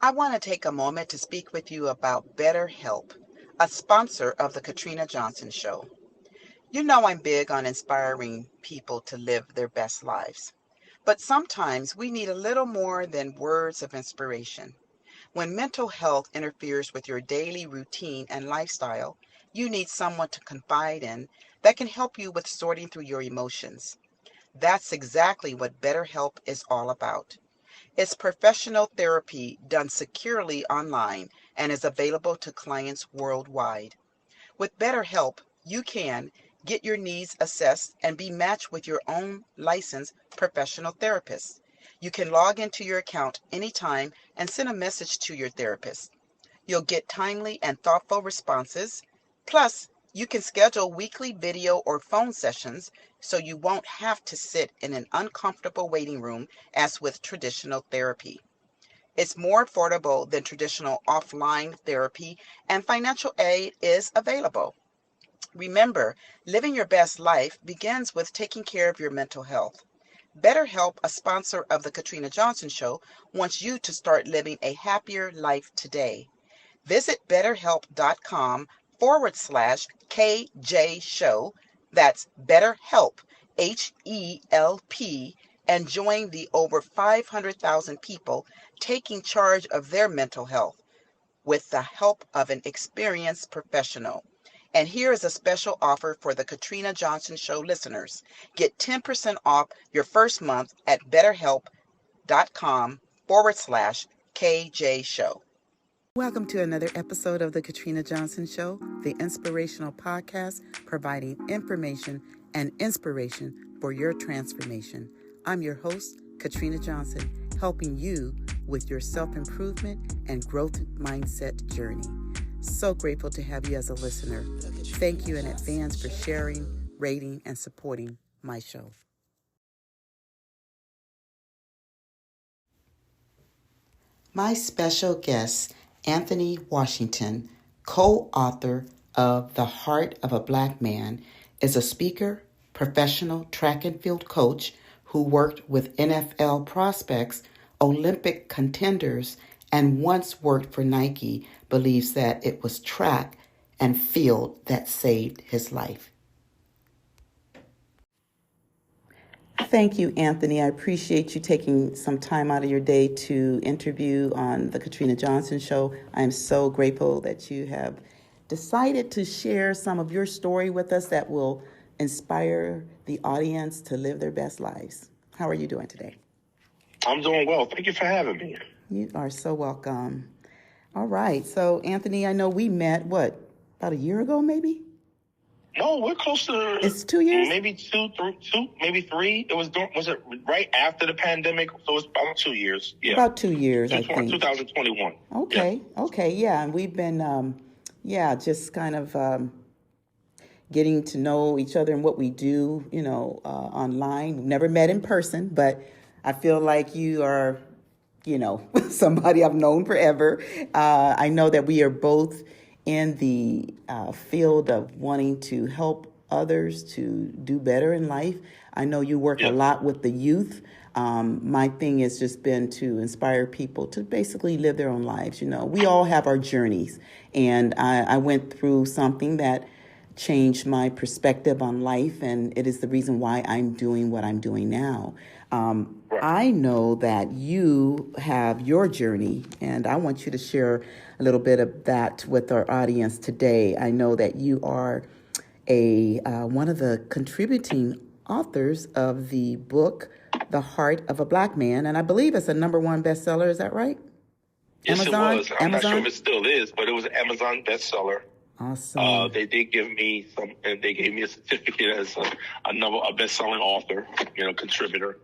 I want to take a moment to speak with you about BetterHelp, a sponsor of the Katrina Johnson Show. You know I'm big on inspiring people to live their best lives. But sometimes we need a little more than words of inspiration. When mental health interferes with your daily routine and lifestyle, you need someone to confide in that can help you with sorting through your emotions. That's exactly what BetterHelp is all about. It's professional therapy done securely online and is available to clients worldwide. With BetterHelp, you can get your needs assessed and be matched with your own licensed professional therapist. You can log into your account anytime and send a message to your therapist. You'll get timely and thoughtful responses. Plus, you can schedule weekly video or phone sessions so you won't have to sit in an uncomfortable waiting room as with traditional therapy. It's more affordable than traditional offline therapy, and financial aid is available. Remember, living your best life begins with taking care of your mental health. BetterHelp, a sponsor of the Katrina Johnson Show, wants you to start living a happier life today. Visit betterhelp.com/KJ Show. That's BetterHelp, HELP, and join the over 500,000 people taking charge of their mental health with the help of an experienced professional. And here is a special offer for the Katrina Johnson Show listeners. Get 10% off your first month at betterhelp.com/KJ Show. Welcome to another episode of the Katrina Johnson Show, the inspirational podcast providing information and inspiration for your transformation. I'm your host, Katrina Johnson, helping you with your self-improvement and growth mindset journey. So grateful to have you as a listener. Thank you in advance for sharing, rating, and supporting my show. My special guest, Anthony Washington, co-author of The Heart of a Black Man, is a speaker, professional track and field coach who worked with NFL prospects, Olympic contenders, and once worked for Nike, believes that it was track and field that saved his life. Thank you, Anthony. I appreciate you taking some time out of your day to interview on the Katrina Johnson Show. I am so grateful that you have decided to share some of your story with us that will inspire the audience to live their best lives. How are you doing today? I'm doing well. Thank you for having me. You are so welcome. All right. So, Anthony, I know we met, about a year ago, maybe? No, we're close to. It's 2 years? Maybe two, maybe three. Was it right after the pandemic? So it's about 2 years. Yeah. About 2 years, I think. 2021. Okay. Yeah. Okay. Yeah. And we've been, just kind of getting to know each other and what we do, online. We've never met in person, but I feel like you are, somebody I've known forever. I know that we are both in the field of wanting to help others to do better in life. I know you work a lot with the youth. My thing has just been to inspire people to basically live their own lives. We all have our journeys, and I went through something that changed my perspective on life, and it is the reason why I'm doing what I'm doing now. I know that you have your journey, and I want you to share a little bit of that with our audience today. I know that you are one of the contributing authors of the book, The Heart of a Black Man, and I believe it's a #1 bestseller. Is that right? Yes, Amazon? It was. I'm not sure if it still is, but it was an Amazon bestseller. Awesome. They did give me and they gave me a certificate as a best-selling author, contributor.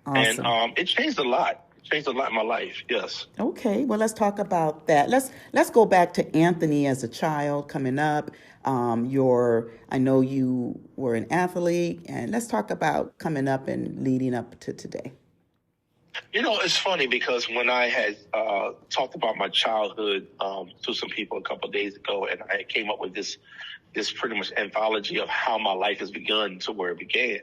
Awesome. And it changed a lot. It changed a lot in my life. Yes. Okay. Well, let's talk about that. Let's go back to Anthony as a child coming up. I know you were an athlete, and let's talk about coming up and leading up to today. It's funny because when I had talked about my childhood to some people a couple of days ago, and I came up with this pretty much anthology of how my life has begun to where it began.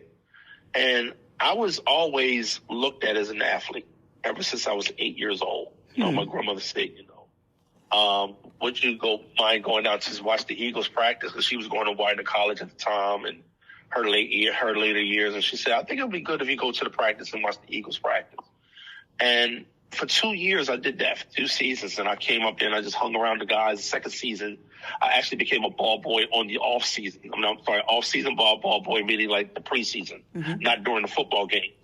And I was always looked at as an athlete ever since I was 8 years old. My grandmother said, would you mind going out to watch the Eagles practice? Because she was going to Widener College at the time, and her later years. And she said, I think it would be good if you go to the practice and watch the Eagles practice. And for 2 years, I did that for 2 seasons. And I came up there and I just hung around the guys. The second season, I actually became a ball boy on the off season. Off season ball boy, meaning like the preseason, not during the football games,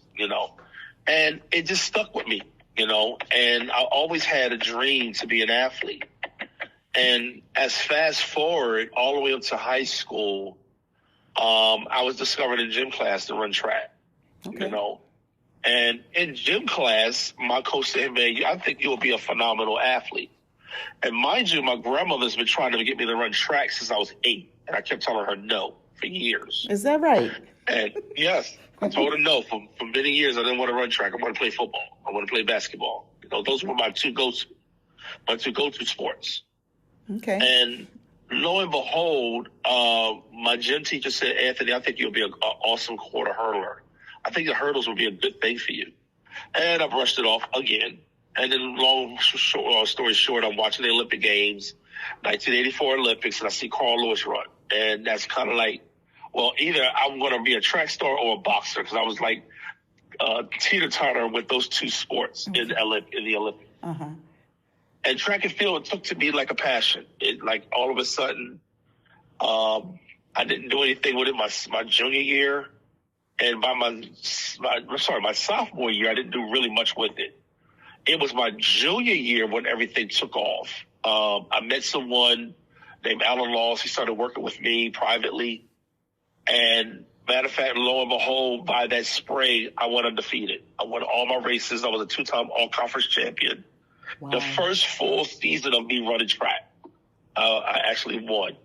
And it just stuck with me, and I always had a dream to be an athlete. And as fast forward all the way up to high school, I was discovered in gym class to run track, And in gym class, my coach said, man, I think you'll be a phenomenal athlete. And mind you, my grandmother's been trying to get me to run track since I was 8. And I kept telling her no for years. Is that right? And yes, I told her no for many years. I didn't want to run track. I want to play football. I want to play basketball. Those were my two go-to sports. Okay. And lo and behold, my gym teacher said, Anthony, I think you'll be an awesome quarter hurdler. I think the hurdles would be a good thing for you. And I brushed it off again. And then story short, I'm watching the Olympic Games, 1984 Olympics, and I see Carl Lewis run. And that's kind of like, well, either I'm going to be a track star or a boxer, because I was like teeter-totter with those two sports in the Olympics. Uh-huh. And track and field took to me like a passion. It, like, all of a sudden, I didn't do anything with it my junior year. And by my sophomore year, I didn't do really much with it. It was my junior year when everything took off. I met someone named Alan Laws. He started working with me privately. And matter of fact, lo and behold, by that spring, I went undefeated. I won all my races. I was a 2-time all-conference champion. Wow. The first full season of me running track, I actually won,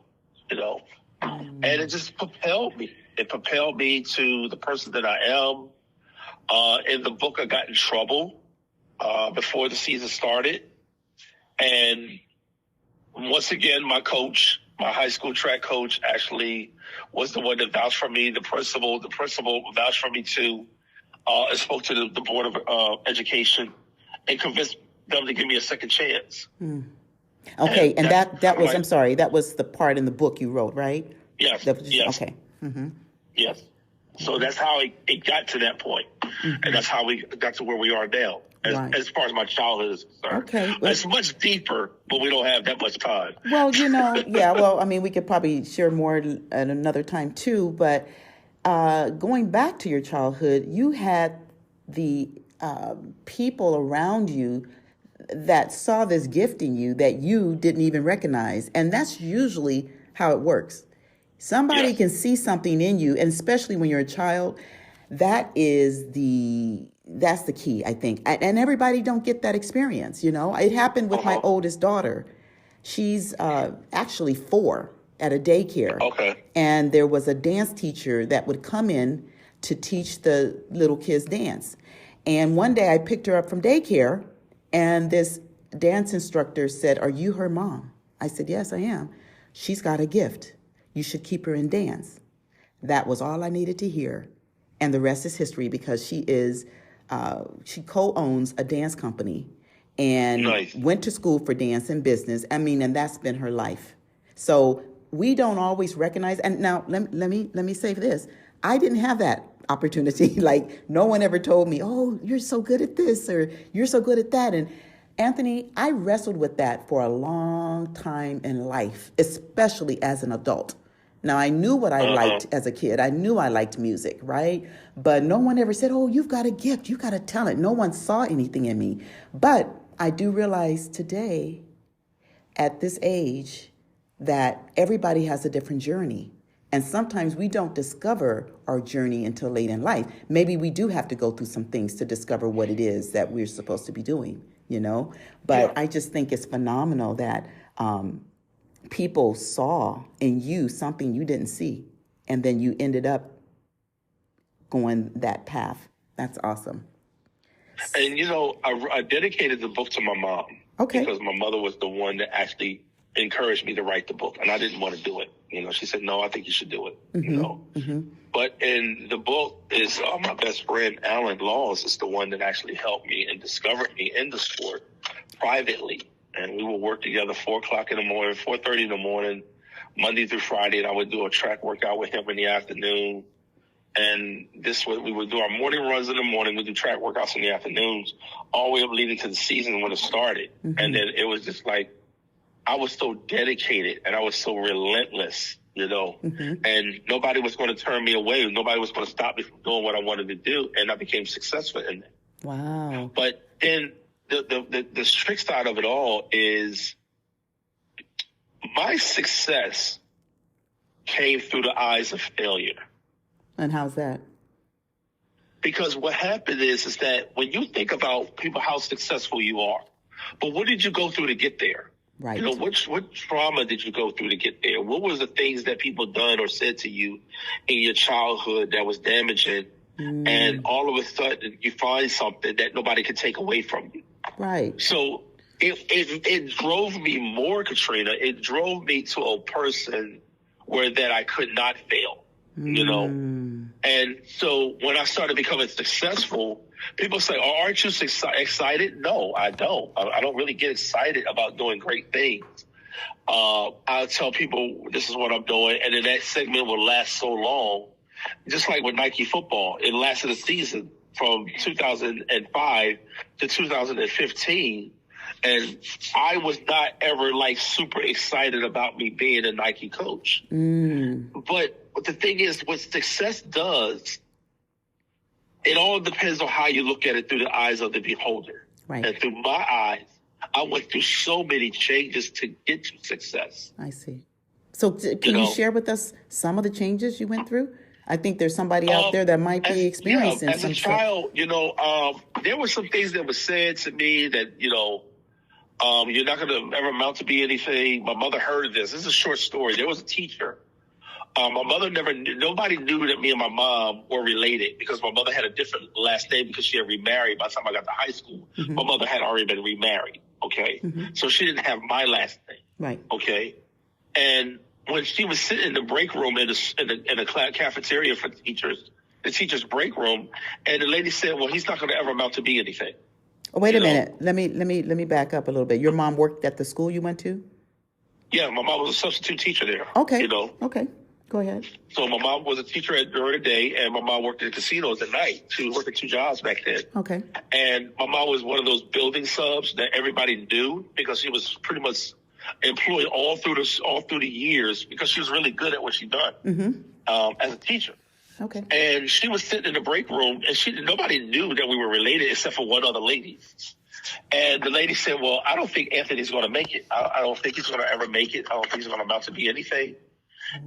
And it just propelled me. It propelled me to the person that I am. In the book, I got in trouble before the season started. And once again, my coach, my high school track coach, actually was the one that vouched for me. The principal vouched for me too, and spoke to the Board of Education and convinced them to give me a second chance. Okay, and that was, I'm sorry, that was the part in the book you wrote, right? Yes. Yes. Okay. Mm-hmm. Yes. So that's how it got to that point. And that's how we got to where we are now, as far as my childhood is concerned. Okay. It's much deeper, but we don't have that much time. Well, we could probably share more at another time too, but going back to your childhood, you had the people around you that saw this gift in you that you didn't even recognize. And that's usually how it works. Somebody can see something in you, and especially when you're a child, that's the key, I think. And everybody don't get that experience, It happened with my oldest daughter. She's actually 4 at a daycare. Okay. And there was a dance teacher that would come in to teach the little kids dance. And one day I picked her up from daycare, and this dance instructor said, "Are you her mom?" I said, "Yes, I am." "She's got a gift. You should keep her in dance." That was all I needed to hear. And the rest is history, because she co-owns a dance company and went to school for dance and business. And that's been her life. So we don't always recognize. And now let me say this. I didn't have that opportunity. Like, no one ever told me, "Oh, you're so good at this," or "You're so good at that." And Anthony, I wrestled with that for a long time in life, especially as an adult. Now, I knew what I liked as a kid. I knew I liked music, right? But no one ever said, "Oh, you've got a gift, you've got a talent." No one saw anything in me. But I do realize today, at this age, that everybody has a different journey. And sometimes we don't discover our journey until late in life. Maybe we do have to go through some things to discover what it is that we're supposed to be doing, But I just think it's phenomenal that people saw in you something you didn't see, and then you ended up going that path. That's awesome. And, I dedicated the book to my mom. Okay. Because my mother was the one that actually encouraged me to write the book, and I didn't want to do it. She said, "No, I think you should do it." But in the book is my best friend Alan Laws is the one that actually helped me and discovered me in the sport privately. And we would work together 4 o'clock in the morning, 4:30 in the morning, Monday through Friday. And I would do a track workout with him in the afternoon. And we would do our morning runs in the morning. We do track workouts in the afternoons, all the way up leading to the season when it started. Mm-hmm. And then it was just like, I was so dedicated and I was so relentless, mm-hmm. and nobody was going to turn me away. Nobody was going to stop me from doing what I wanted to do. And I became successful in that. Wow. But then the trick side of it all is my success came through the eyes of failure. And how's that? Because what happened is that when you think about people, how successful you are, but what did you go through to get there? Right. What trauma did you go through to get there? What was the things that people done or said to you in your childhood that was damaging? And all of a sudden you find something that nobody can take away from you. Right. So it drove me more, Katrina. It drove me to a person where that I could not fail, And so when I started becoming successful, people say, "Oh, aren't you excited?" No, I don't. I don't really get excited about doing great things. I'll tell people this is what I'm doing, and then that segment will last so long. Just like with Nike football, it lasted a season from 2005 to 2015. And I was not ever super excited about me being a Nike coach. But the thing is, what success does, it all depends on how you look at it through the eyes of the beholder. Right. And through my eyes, I went through so many changes to get to success. I see. So can you share with us some of the changes you went through? I think there's somebody out there that might be experiencing as some a child, there were some things that were said to me that, you're not going to ever amount to be anything. My mother heard this. This is a short story. There was a teacher. My mother nobody knew that me and my mom were related because my mother had a different last name because she had remarried by the time I got to high school. Mm-hmm. My mother had already been remarried. Okay. Mm-hmm. So she didn't have my last name. Right. Okay. And when she was sitting in the break room in the cafeteria for teachers, the teacher's break room, and the lady said, "Well, he's not going to ever amount to be anything." Oh, wait a minute. Let me back up a little bit. Your mom worked at the school you went to? Yeah, my mom was a substitute teacher there. Okay. Okay. Go ahead. So my mom was a teacher during the day, and my mom worked in casinos at night. She was working 2 jobs back then. Okay. And my mom was one of those building subs that everybody knew because she was pretty much employed all through the years because she was really good at what she done as a teacher. Okay. And she was sitting in the break room, and nobody knew that we were related except for one other lady. And the lady said, "Well, I don't think Anthony's going to make it. I don't think he's going to ever make it. I don't think he's going to amount to be anything."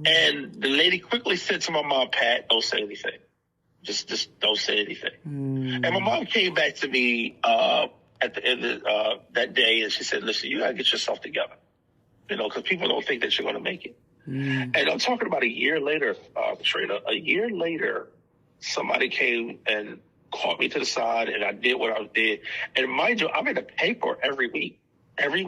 And the lady quickly said to my mom, "Pat, don't say anything. Just don't say anything." And my mom came back to me at the end of that day, and she said, "Listen, you got to get yourself together, because people don't think that you're going to make it." And I'm talking about a year later, Katrina. A year later, somebody came and caught me to the side, and I did what I did. And mind you, I'm in the paper every week. Every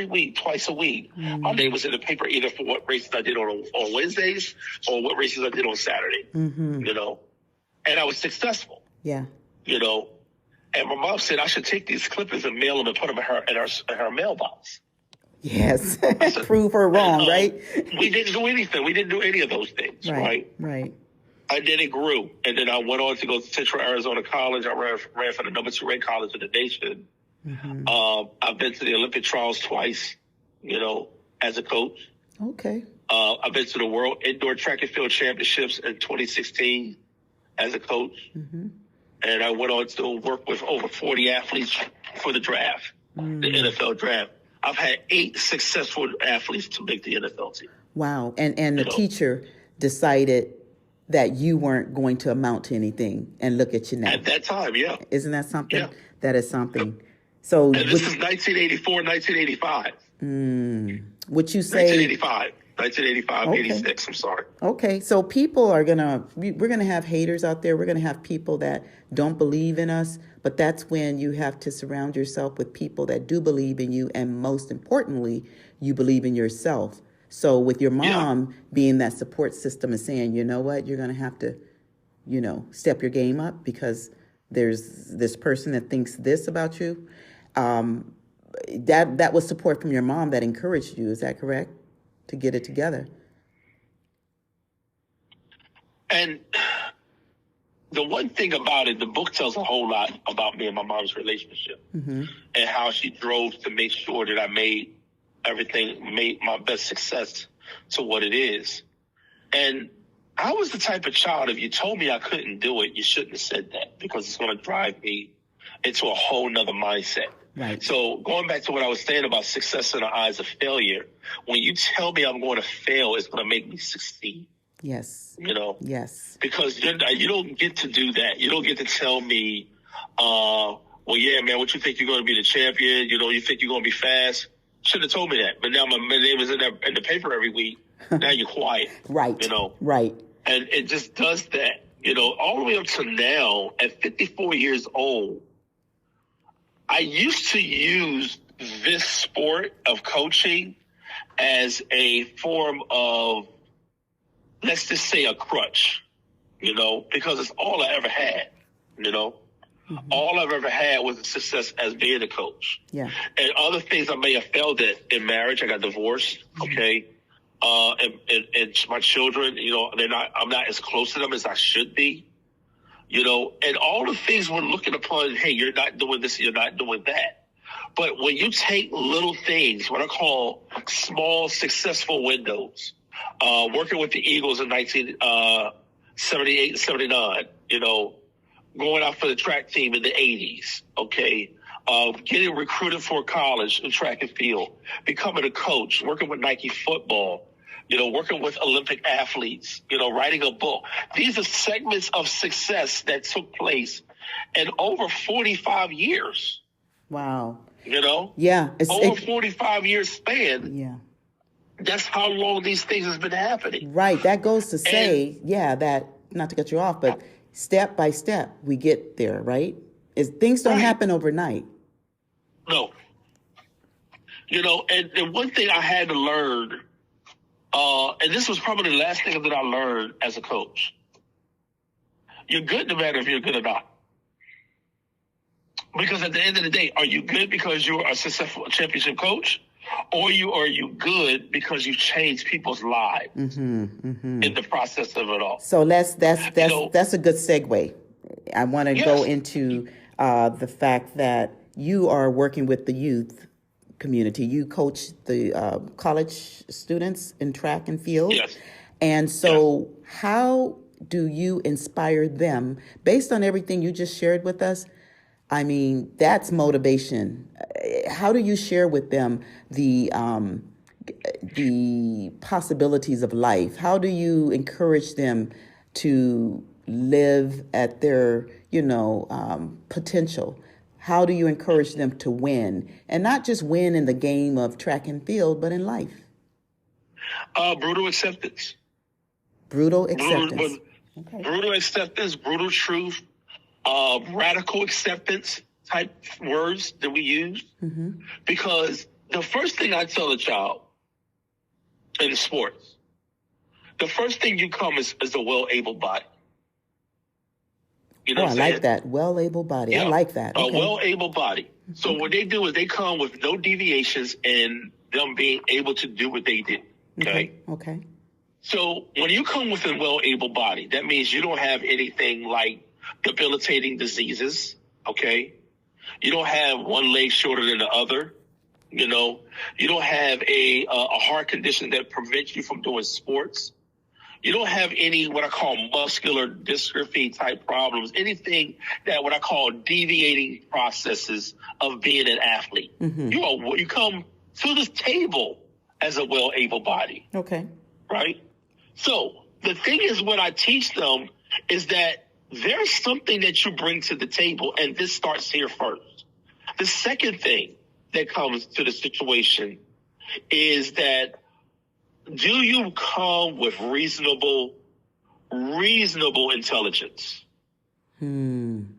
week, twice a week. My name was in the paper either for what races I did on Wednesdays or what races I did on Saturday, And I was successful. Yeah. And my mom said I should take these clippings and mail them and put them in her mailbox. Yes. Prove her wrong, right? We didn't do anything. We didn't do any of those things, right? Right. And then it grew. And then I went on to go to Central Arizona College. I ran for the number 2 ranked college in the nation. I've been to the Olympic trials twice, as a coach. Okay. I've been to the World Indoor Track and Field Championships in 2016 as a coach. And I went on to work with over 40 athletes for the draft, the NFL draft. I've had 8 successful athletes to make the NFL team. Wow. And the teacher decided that you weren't going to amount to anything, and look at you now. At that time, yeah. Isn't that something? Yeah. That is something. So, and this is 1984, 1985. Would you say 1985, okay. 86, I'm sorry. Okay, so people we're going to have haters out there. We're going to have people that don't believe in us, but that's when you have to surround yourself with people that do believe in you, and most importantly, you believe in yourself. So with your mom being that support system and saying, you know what, you're going to have to, step your game up because there's this person that thinks this about you. that was support from your mom that encouraged you. Is that correct? To get it together. And the one thing about it, the book tells a whole lot about me and my mom's relationship, and how she drove to make sure that I made my best success to what it is. And I was the type of child, if you told me I couldn't do it, you shouldn't have said that, because it's going to drive me into a whole nother mindset. Right. So going back to what I was saying about success in the eyes of failure, when you tell me I'm going to fail, it's going to make me succeed. Yes. Yes. Because you don't get to do that. You don't get to tell me, well, yeah, man, what you think you're going to be the champion? You think you're going to be fast? Should have told me that. But now my name is in the paper every week. Now you're quiet. Right. Right. And it just does that, all the way up to now at 54 years old. I used to use this sport of coaching as a form of, let's just say, a crutch, because it's all I ever had, All I've ever had was a success as being a coach. Yeah. And other things I may have failed at in marriage. I got divorced, okay? And my children, I'm not as close to them as I should be, and all the things we're looking upon, hey, you're not doing this, you're not doing that. But when you take little things, what I call small successful windows, working with the Eagles in 1978, 79, going out for the track team in the 80s, okay, getting recruited for college in track and field, becoming a coach, working with Nike football, working with Olympic athletes, writing a book. These are segments of success that took place in over 45 years. Wow. Yeah. Over 45 years span. Yeah. That's how long these things has been happening. Right. That goes to say, that, not to cut you off, but step by step we get there, right? Things don't happen overnight. No. And one thing I had to learn, and this was probably the last thing that I learned as a coach. You're good no matter if you're good or not. Because at the end of the day, are you good because you're a successful championship coach? Or are you good because you changed people's lives in the process of it all? So that's a good segue. I want to go into the fact that you are working with the youth community. You coach the college students in track and field. Yes. And so how do you inspire them based on everything you just shared with us? I mean, that's motivation. How do you share with them the possibilities of life? How do you encourage them to live at their, potential? How do you encourage them to win? And not just win in the game of track and field, but in life? Brutal acceptance. Brutal acceptance. Brutal acceptance, brutal truth, radical acceptance type words that we use. Because the first thing I tell a child in sports, the first thing you come is a well-able body. I like that. Well-able body. Yeah. I like that. Okay. A well-able body. So what they do is they come with no deviations and them being able to do what they did. Okay. So when you come with a well-able body, that means you don't have anything like debilitating diseases. Okay. You don't have one leg shorter than the other. You don't have a heart condition that prevents you from doing sports. You don't have any what I call muscular dystrophy type problems, anything that what I call deviating processes of being an athlete. You come to this table as a well-able body. Okay. Right? So the thing is, what I teach them is that there's something that you bring to the table, and this starts here first. The second thing that comes to the situation is that do you come with reasonable intelligence? And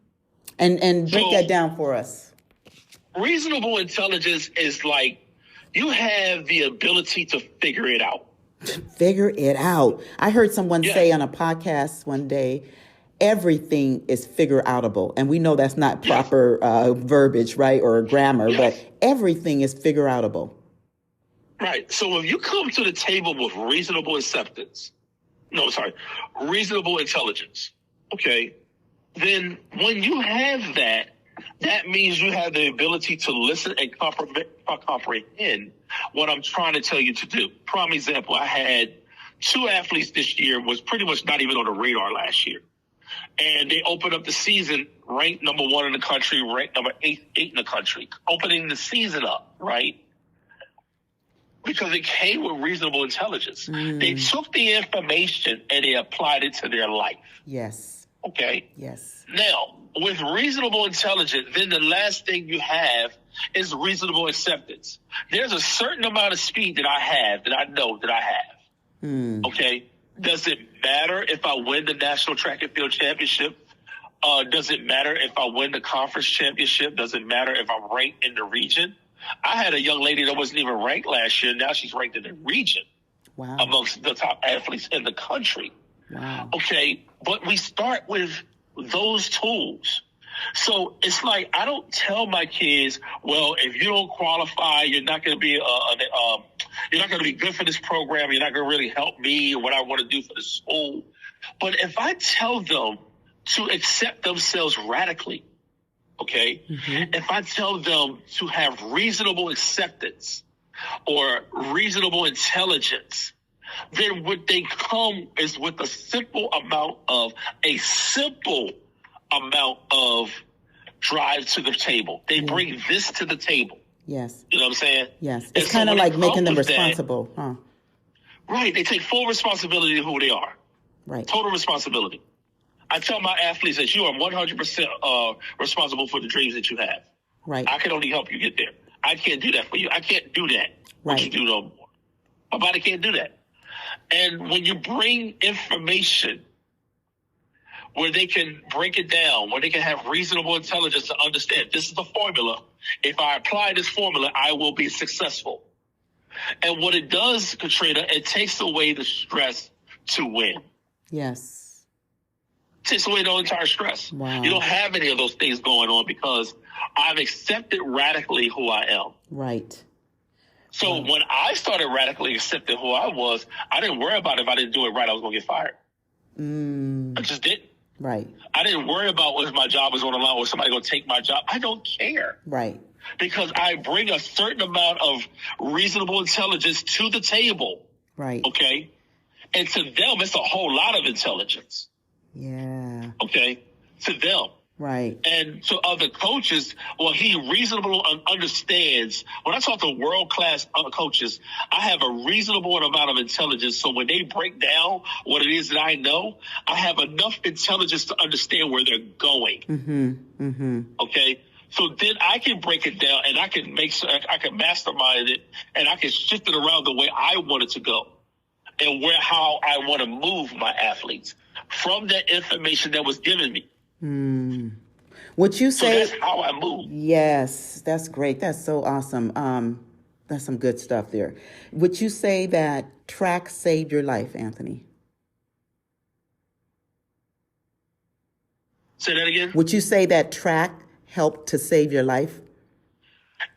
break that down for us. Reasonable intelligence is like you have the ability to figure it out. Figure it out. I heard someone say on a podcast one day, everything is figure outable. And we know that's not proper verbiage, right? Or grammar, but everything is figure outable. Right. So if you come to the table with reasonable intelligence, okay, then when you have that, that means you have the ability to listen and comprehend what I'm trying to tell you to do. Prime example, I had 2 athletes this year was pretty much not even on the radar last year. And they opened up the season ranked number 1 in the country, ranked number 8 in the country, opening the season up, right? Because it came with reasonable intelligence. They took the information and they applied it to their life. Yes. Okay? Yes. Now, with reasonable intelligence, then the last thing you have is reasonable acceptance. There's a certain amount of speed that I have, that I know that I have. Okay? Does it matter if I win the National Track and Field Championship? Does it matter if I win the conference championship? Does it matter if I'm ranked in the region? I had a young lady that wasn't even ranked last year. Now she's ranked in the region. Wow. Amongst the top athletes in the country. Wow. Okay, but we start with those tools. So it's like, I don't tell my kids, well, if you don't qualify, you're not going to be you're not going to be good for this program. You're not going to really help me or what I want to do for the school. But if I tell them to accept themselves radically, okay, if I tell them to have reasonable acceptance or reasonable intelligence, then what they come is with a simple amount of drive to the table. They bring this to the table. Yes. You know what I'm saying? Yes. It's kind of like making them responsible, huh? Right. They take full responsibility of who they are. Right. Total responsibility. I tell my athletes that you are 100% responsible for the dreams that you have. Right. I can only help you get there. I can't do that for you. I can't do that. What you do no more. My body can't do that. And when you bring information where they can break it down, where they can have reasonable intelligence to understand this is the formula. If I apply this formula, I will be successful. And what it does, Katrina, it takes away the stress to win. Yes. It takes away the entire stress. Wow. You don't have any of those things going on because I've accepted radically who I am. Right. So when I started radically accepting who I was, I didn't worry about if I didn't do it right, I was going to get fired. I just didn't. Right. I didn't worry about if my job was on the line or somebody going to take my job. I don't care. Right. Because I bring a certain amount of reasonable intelligence to the table. Right. Okay. And to them, it's a whole lot of intelligence. Yeah. Okay. To them. Right. And to other coaches, well, he reasonably understands. When I talk to world-class coaches, I have a reasonable amount of intelligence. So when they break down what it is that I know, I have enough intelligence to understand where they're going. Okay. So then I can break it down and I can I can mastermind it and I can shift it around the way I want it to go and how I want to move my athletes from that information that was given me. Would you say? So that's how I move. Yes, that's great. That's so awesome. That's some good stuff there. Would you say that track saved your life, Anthony? Say that again? Would you say that track helped to save your life?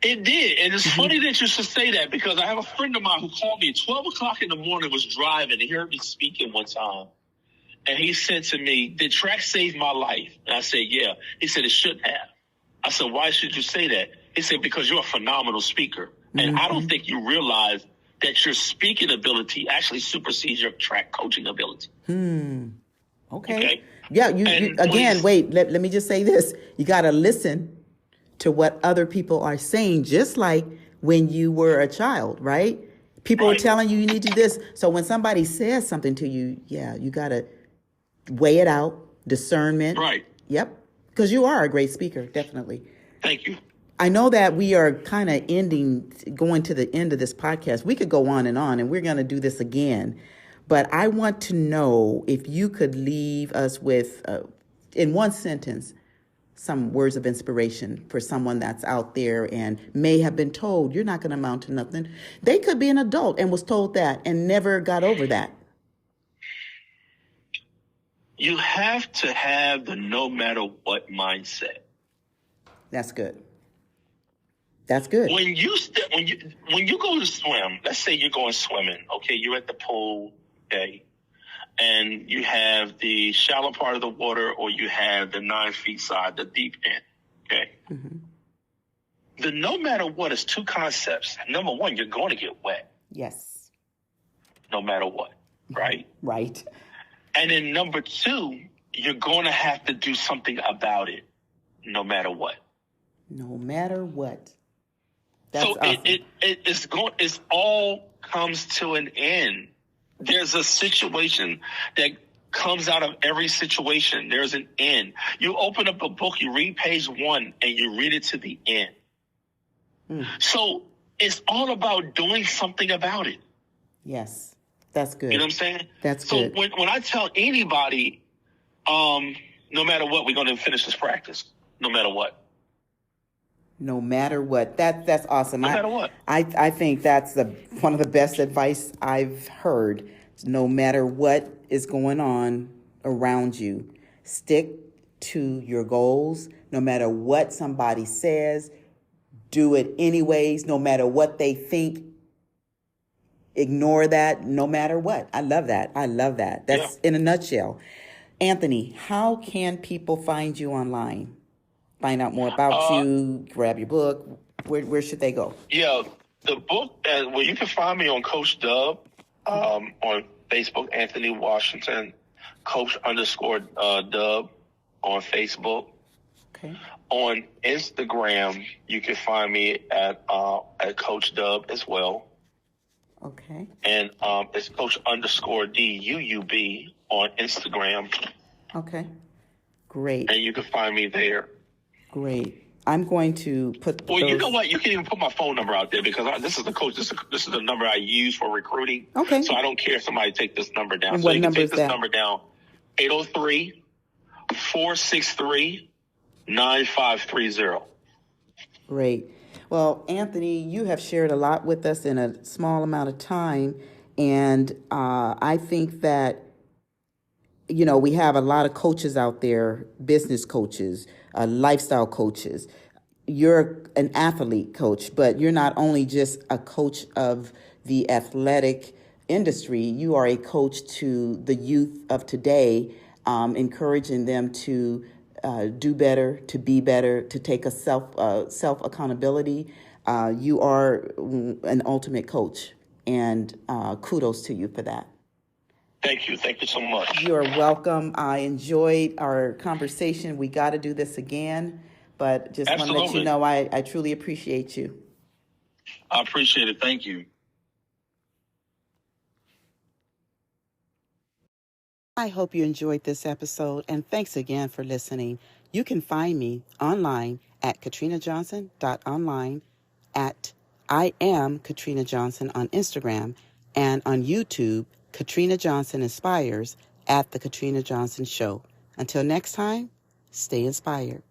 It did. And it's funny that you should say that because I have a friend of mine who called me at 12 o'clock in the morning, was driving, and he heard me speaking one time. And he said to me, did track save my life? And I said, yeah. He said, it shouldn't have. I said, why should you say that? He said, because you're a phenomenal speaker. And I don't think you realize that your speaking ability actually supersedes your track coaching ability. Okay. Yeah, wait, let me just say this. You got to listen to what other people are saying, just like when you were a child, right? People are telling you need to do this. So when somebody says something to you, you got to weigh it out, discernment. Right. Yep. Because you are a great speaker, definitely. Thank you. I know that we are kind of going to the end of this podcast. We could go on, and we're going to do this again. But I want to know if you could leave us with, in one sentence, some words of inspiration for someone that's out there and may have been told, you're not going to amount to nothing. They could be an adult and was told that and never got over that. You have to have the no matter what mindset. That's good. That's good. When you go to swim, let's say you're going swimming, okay, you're at the pool, okay, and you have the shallow part of the water or you have the 9 feet side, the deep end, okay? Mm-hmm. The no matter what is two concepts. Number one, you're going to get wet. Yes. No matter what, right? Right. And then number two, you're going to have to do something about it, no matter what. No matter what. That's so awesome. It's all comes to an end. There's a situation that comes out of every situation. There's an end. You open up a book, you read page 1, and you read it to the end. So it's all about doing something about it. Yes, that's good. You know what I'm saying? That's good. So when I tell anybody, no matter what, we're going to finish this practice. No matter what. No matter what. That's awesome. No matter what. I think that's one of the best advice I've heard. No matter what is going on around you, stick to your goals. No matter what somebody says, do it anyways. No matter what they think, ignore that. No matter what. I love that. That's in a nutshell. Anthony, how can people find you online? Find out more about you, grab your book. Where should they go? Yeah, the book, well, you can find me on Coach Dub on Facebook, Anthony Washington, Coach_Dub on Facebook. Okay. On Instagram, you can find me at Coach Dub as well. Okay. And it's Coach_DUUB on Instagram. Okay. Great. And you can find me there. Great. I'm going to put. Well, you know what? You can even put my phone number out there because this is the coach. This is the number I use for recruiting. Okay. So I don't care if somebody take this number down. And so what you number can is take this that? number down. 803-463-9530. Great. Well, Anthony, you have shared a lot with us in a small amount of time, and I think that we have a lot of coaches out there, business coaches, lifestyle coaches. You're an athlete coach, but you're not only just a coach of the athletic industry, you are a coach to the youth of today, encouraging them to do better, to be better, to take a self accountability. You are an ultimate coach, and kudos to you for that. Thank you. Thank you so much. You're welcome. I enjoyed our conversation. We got to do this again, but just want to let you know I truly appreciate you. I appreciate it. Thank you. I hope you enjoyed this episode, and thanks again for listening. You can find me online at katrinajohnson.online, at I am Katrina Johnson on Instagram, and on YouTube, Katrina Johnson Inspires at The Katrina Johnson Show. Until next time, stay inspired.